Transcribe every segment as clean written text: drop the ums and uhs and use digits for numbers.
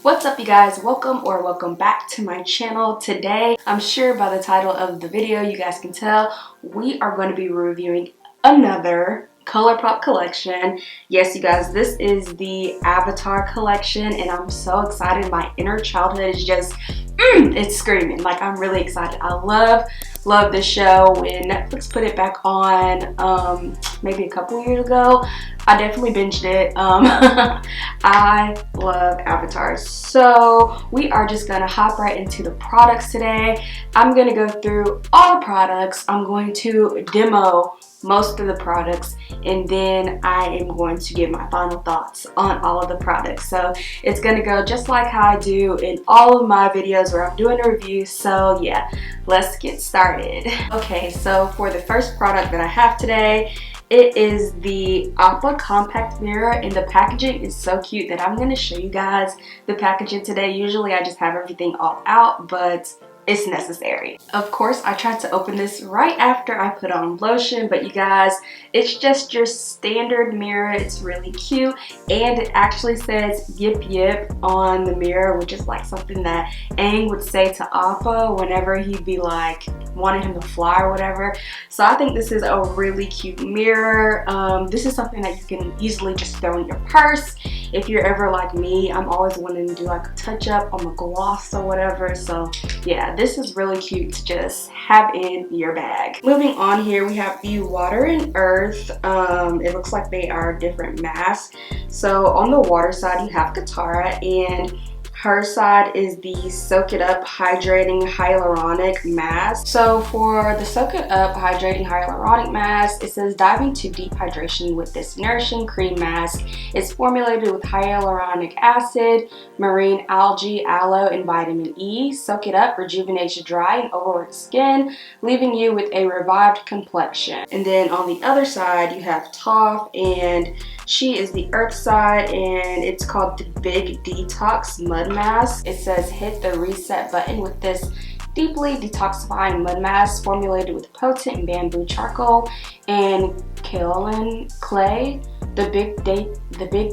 What's up, you guys? Welcome back to my channel. Today, I'm sure by the title of the video you guys can tell, we are going to be reviewing another Colourpop collection. Yes, you guys, this is the Avatar collection and I'm so excited. My inner childhood is just it's screaming. Like, I'm really excited. I love this show. When Netflix put it back on maybe a couple years ago, I definitely binged it. I love Avatar. So we are just gonna hop right into the products today. I'm gonna go through all the products. I'm going to demo most of the products, and then I am going to give my final thoughts on all of the products. So it's gonna go just like how I do in all of my videos where I'm doing a review. So yeah, let's get started. Okay, so for the first product that I have today, it is the Appa compact mirror, and the packaging is so cute that I'm going to show you guys the packaging today. Usually I just have everything all out, but it's necessary. Of course, I tried to open this right after I put on lotion, but you guys, it's just your standard mirror. It's really cute, and it actually says yip yip on the mirror, which is like something that Aang would say to Appa whenever he'd be like wanting him to fly or whatever. So I think this is a really cute mirror. This is something that you can easily just throw in your purse. If you're ever like me, I'm always wanting to do like a touch up on the gloss or whatever. So yeah, this is really cute to just have in your bag. Moving on, here we have the Water and Earth. It looks like they are different masks. So on the water side you have Katara, and her side is the Soak It Up Hydrating Hyaluronic Mask. So for the Soak It Up Hydrating Hyaluronic Mask, it says dive into deep hydration with this nourishing cream mask. It's formulated with hyaluronic acid, marine algae, aloe, and vitamin E. Soak it up, rejuvenates your dry and overworked skin, leaving you with a revived complexion. And then on the other side, you have Toph, and she is the Earth side, and it's called the Big Detox Mud Mask. It says hit the reset button with this deeply detoxifying mud mask formulated with potent bamboo charcoal and kaolin clay. The big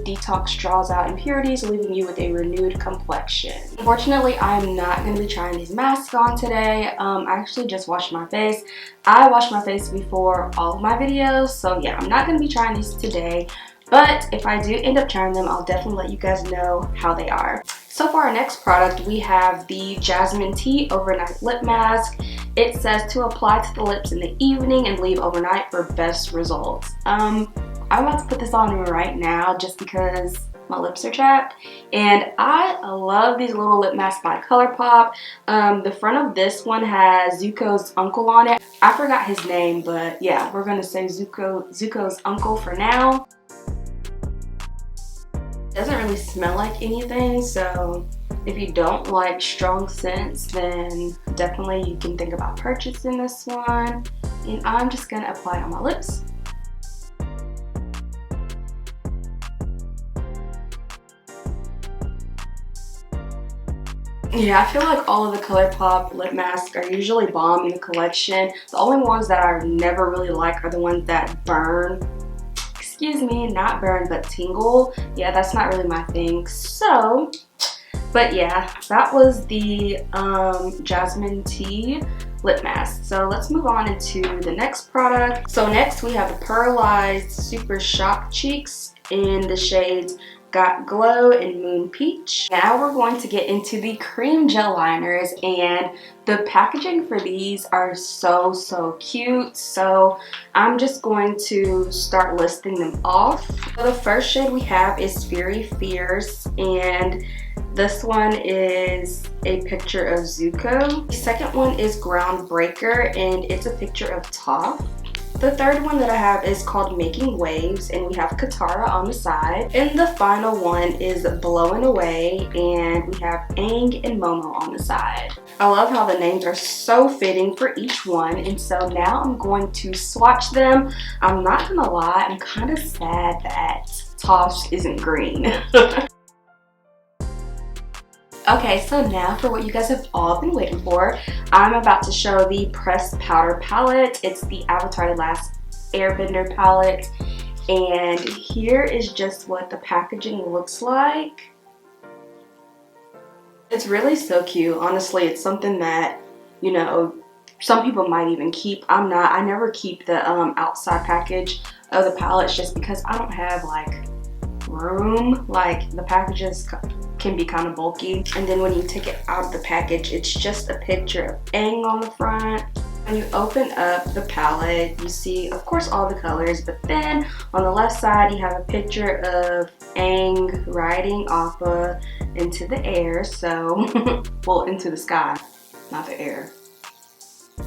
detox draws out impurities, leaving you with a renewed complexion. Unfortunately, I'm not going to be trying these masks on today. I actually just washed my face. I wash my face before all of my videos, so yeah, I'm not going to be trying these today. But if I do end up trying them, I'll definitely let you guys know how they are. So for our next product, we have the Jasmine Tea Overnight Lip Mask. It says to apply to the lips in the evening and leave overnight for best results. I'm about to put this on right now just because my lips are chapped, and I love these little lip masks by Colourpop. The front of this one has Zuko's uncle on it. I forgot his name, but yeah, we're gonna say Zuko's uncle for now. Doesn't really smell like anything, so if you don't like strong scents, then definitely you can think about purchasing this one. And I'm just gonna apply it on my lips. Yeah, I feel like all of the Colourpop lip masks are usually bomb in the collection. The only ones that I never really like are the ones that burn. Excuse me, not burn, but tingle. Yeah, that's not really my thing. So, but yeah, that was the Jasmine Tea lip mask. So let's move on into the next product. So next we have the Pearlized Super Shock Cheeks in the shades Got Glow and Moon Peach. Now we're going to get into the Creme Gel Liners, and the packaging for these are so cute. So I'm just going to start listing them off. So the first shade we have is Fury Fierce, and this one is a picture of Zuko. The second one is Groundbreaker, and it's a picture of Toph. The third one that I have is called Making Waves, and we have Katara on the side. And the final one is Blowing Away, and we have Aang and Momo on the side. I love how the names are so fitting for each one, and so now I'm going to swatch them. I'm not gonna lie, I'm kind of sad that Toph's isn't green. Okay, so now for what you guys have all been waiting for, I'm about to show the pressed powder palette. It's the Avatar The Last Airbender palette, and here is just what the packaging looks like. It's really so cute. Honestly, it's something that, you know, some people might even keep. I never keep the outside package of the palettes just because I don't have like room. Like the packages can be kind of bulky. And then when you take it out of the package, it's just a picture of Aang on the front. When you open up the palette, you see, of course, all the colors, but then on the left side, you have a picture of Aang riding Appa into the air, so, well, into the sky, not the air.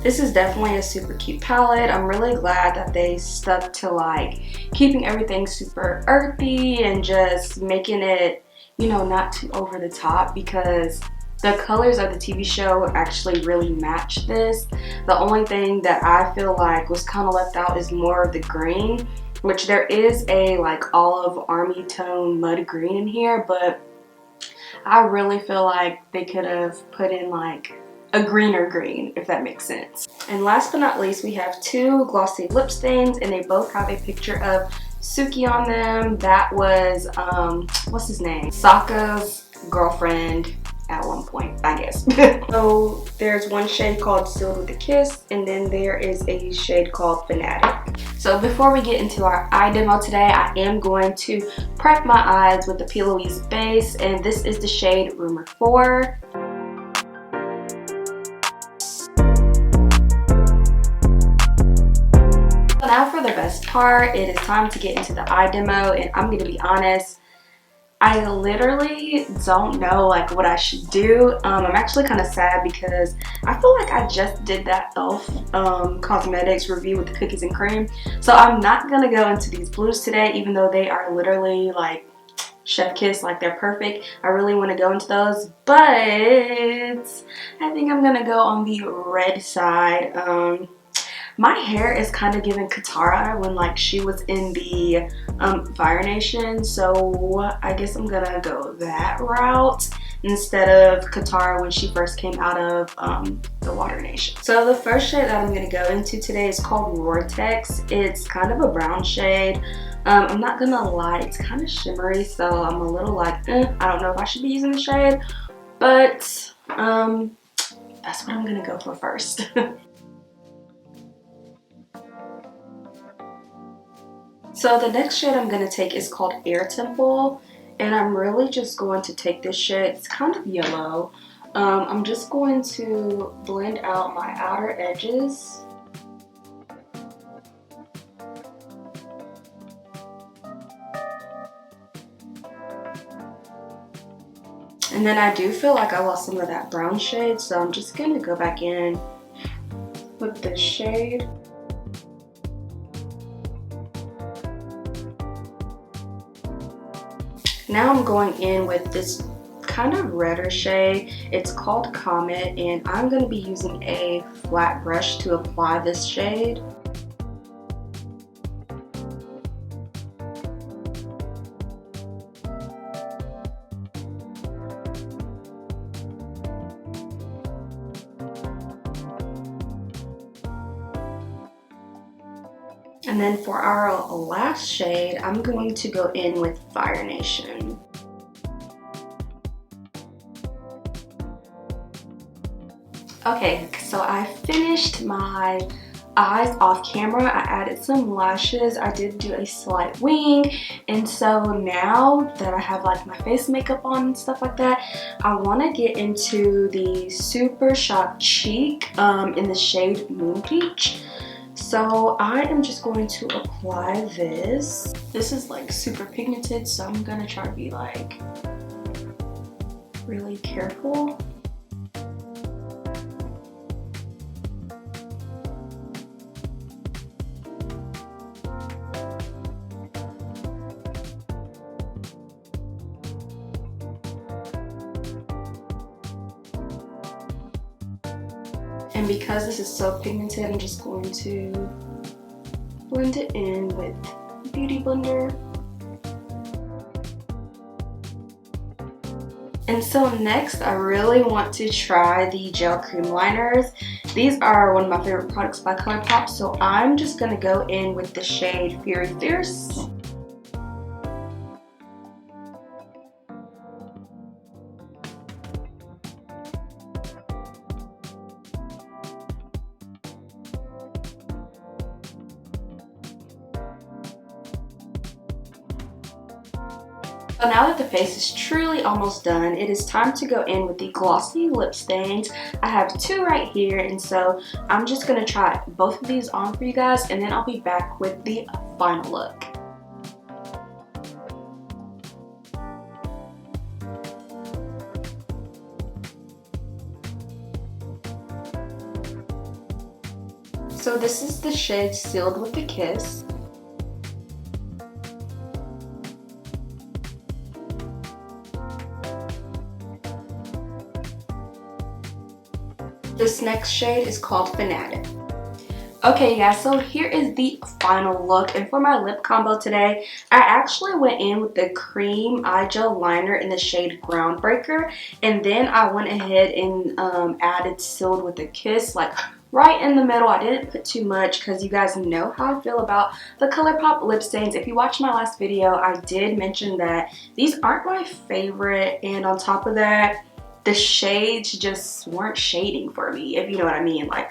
This is definitely a super cute palette. I'm really glad that they stuck to like keeping everything super earthy and just making it, you know, not too over the top, because the colors of the TV show actually really match this. The only thing that I feel like was kind of left out is more of the green, which there is a like olive army tone mud green in here, but I really feel like they could have put in like a greener green, if that makes sense. And last but not least, we have two glossy lip stains, and they both have a picture of Suki on them. That was, what's his name? Sokka's girlfriend at one point, I guess. So there's one shade called Sealed with a Kiss, and then there is a shade called Fanatic. So before we get into our eye demo today, I am going to prep my eyes with the P. Louise base, and this is the shade Rumor 4. So now for the best part, it is time to get into the eye demo, and I'm going to be honest, I literally don't know like what I should do. I'm actually kind of sad because I feel like I just did that e.l.f. Cosmetics review with the cookies and cream. So I'm not going to go into these blues today, even though they are literally like chef kiss, like they're perfect. I really want to go into those, but I think I'm going to go on the red side. My hair is kind of giving Katara when like she was in the Fire Nation, so I guess I'm gonna go that route instead of Katara when she first came out of the Water Nation. So the first shade that I'm gonna go into today is called Vortex. It's kind of a brown shade. I'm not gonna lie, it's kind of shimmery, so I'm a little like, I don't know if I should be using the shade, but that's what I'm gonna go for first. So the next shade I'm going to take is called Air Temple, and I'm really just going to take this shade. It's kind of yellow. I'm just going to blend out my outer edges. And then I do feel like I lost some of that brown shade, so I'm just going to go back in with this shade. Now I'm going in with this kind of redder shade. It's called Comet, and I'm going to be using a flat brush to apply this shade. And then for our last shade, I'm going to go in with Fire Nation. Okay, so I finished my eyes off camera. I added some lashes. I did do a slight wing. And so now that I have like my face makeup on and stuff like that, I want to get into the Super Shock Cheek in the shade Moon Peach. So I am just going to apply this. This is like super pigmented, so I'm gonna try to be like really careful. And because this is so pigmented, I'm just going to blend it in with Beauty Blender. And so next, I really want to try the gel cream liners. These are one of my favorite products by Colourpop, so I'm just going to go in with the shade Fury Fierce. So now that the face is truly almost done, it is time to go in with the Glossy Lip Stains. I have two right here, and so I'm just going to try both of these on for you guys, and then I'll be back with the final look. So this is the shade Sealed with a Kiss. This next shade is called Fanatic. Okay guys, so here is the final look, and for my lip combo today, I actually went in with the Creme Gel Liner in the shade Groundbreaker, and then I went ahead and added Sealed with a Kiss, like right in the middle. I didn't put too much because you guys know how I feel about the Colourpop lip stains. If you watched my last video, I did mention that these aren't my favorite, and on top of that, the shades just weren't shading for me, if you know what I mean. Like,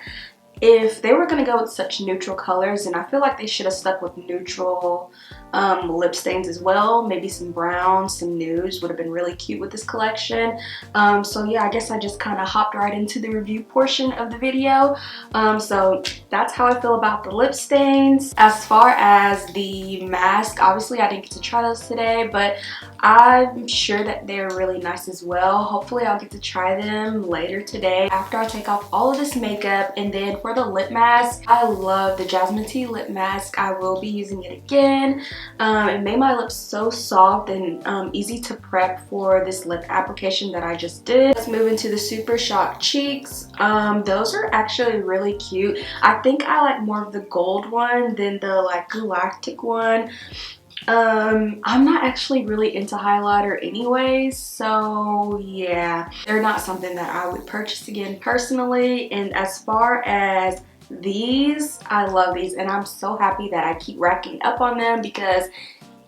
if they were going to go with such neutral colors, and I feel like they should have stuck with neutral lip stains as well. Maybe some browns, some nudes would have been really cute with this collection. So yeah, I guess I just kind of hopped right into the review portion of the video. So that's how I feel about the lip stains. As far as the mask, obviously I didn't get to try those today, but I'm sure that they're really nice as well. Hopefully I'll get to try them later today after I take off all of this makeup. And then for the lip mask, I love the Jasmine tea lip mask. I will be using it again. It made my lips so soft and easy to prep for this lip application that I just did. Let's move into the Super Shock cheeks. Those are actually really cute. I think I like more of the gold one than the like galactic one. I'm not actually really into highlighter anyways, so yeah, they're not something that I would purchase again personally. And as far as these, I love these, and I'm so happy that I keep racking up on them because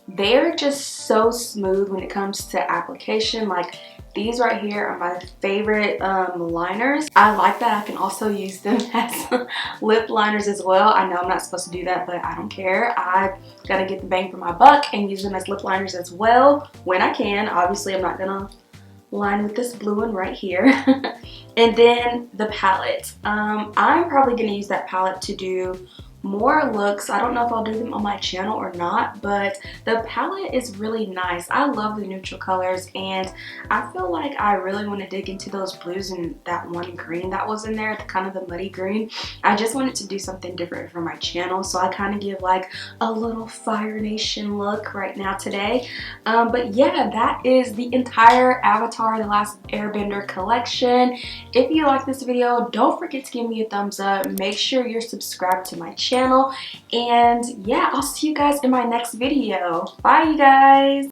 they're just so smooth when it comes to application. Like, these right here are my favorite liners. I like that I can also use them as lip liners as well. I know I'm not supposed to do that, but I don't care. I gotta get the bang for my buck and use them as lip liners as well when I can. Obviously, I'm not gonna line with this blue one right here. And then the palette. I'm probably gonna use that palette to do more looks. I don't know if I'll do them on my channel or not, but the palette is really nice. I love the neutral colors, and I feel like I really want to dig into those blues and that one green that was in there, the kind of the muddy green. I just wanted to do something different for my channel, so I kind of give like a little Fire Nation look right now today. But yeah, that is the entire Avatar: The Last Airbender collection. If you like this video, don't forget to give me a thumbs up. Make sure you're subscribed to my channel, and yeah, I'll see you guys in my next video. Bye you guys.